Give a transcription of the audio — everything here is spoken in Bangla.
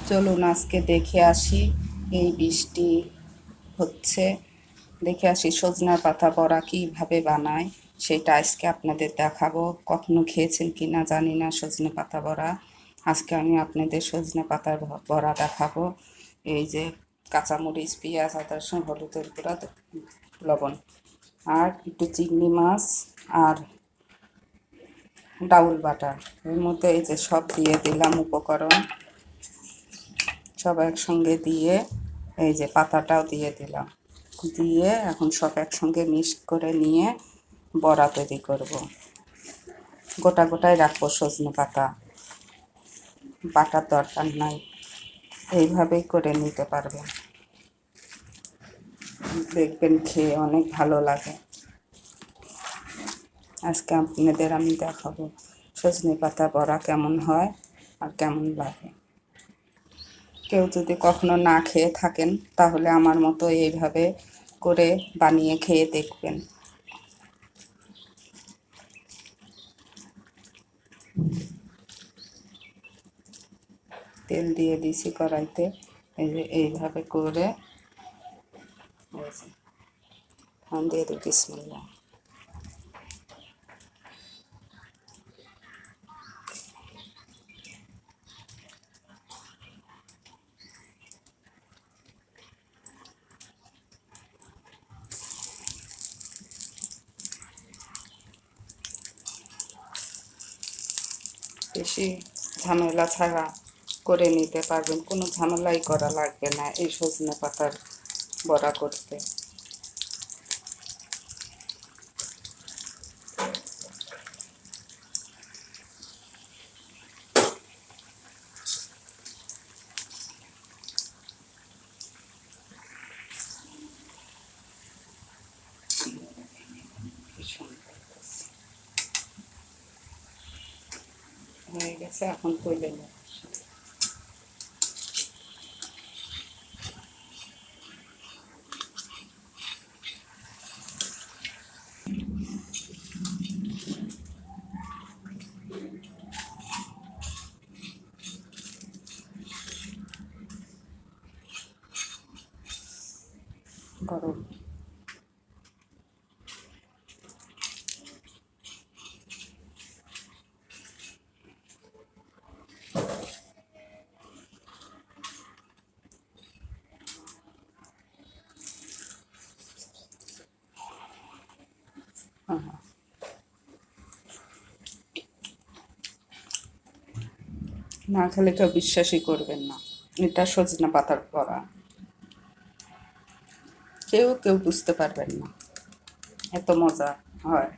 চলুন আজকে দেখে আসি, এই বৃষ্টি হচ্ছে, দেখে আসি সজনা পাতা বড়া কীভাবে বানায় সেটা আজকে আপনাদের দেখাবো। কখনো খেয়েছেন কি না জানি না সজনে পাতা বড়া। আজকে আমি আপনাদের সজনে পাতার বড়া দেখাবো। এই যে কাঁচামরিচ, পেঁয়াজ, আদা রসুন, হলুদের গুঁড়া, লবণ আর একটু চিংড়ি মাছ আর ডাউল বাটা। এর মধ্যে এই যে সব দিয়ে দিলাম উপকরণ, সব একসঙ্গে দিয়ে এই যে পাতাটাও দিয়ে দিলাম, দিয়ে এখন সব একসঙ্গে মিক্সড করে নিয়ে বড়া তৈরি করব। গোটা গোটাই রাখবো সজনে পাতা, বাটার দরকার নাই, এইভাবেই করে নিতে পারবেন। দেখবেন খেয়ে অনেক ভালো লাগে। আজকে আপনাদের আমি দেখাবো সজনে পাতা বড়া কেমন হয় আর কেমন লাগে। কেউ যদি কখনো না খেয়ে থাকেন তাহলে আমার মতো এইভাবে করে বানিয়ে খেয়ে দেখবেন। তেল দিয়ে দিছি কড়াইতে, এই যে এইভাবে করে দিয়ে দিই বিসমিল্লাহ। বেশি ঝামেলা ছাড়া করে নিতে পারবেন, কোনো ঝামেলাই করা লাগবে না এই সজনে পাতার বড়া করতে। হয়ে গেছে, এখন তুলে নেব। গরম না খেলে কেউ বিশ্বাসই করবেন না এটা সজনে পাতার বড়া। কেউ বুঝতে পারবেন না, এত মজা হয়।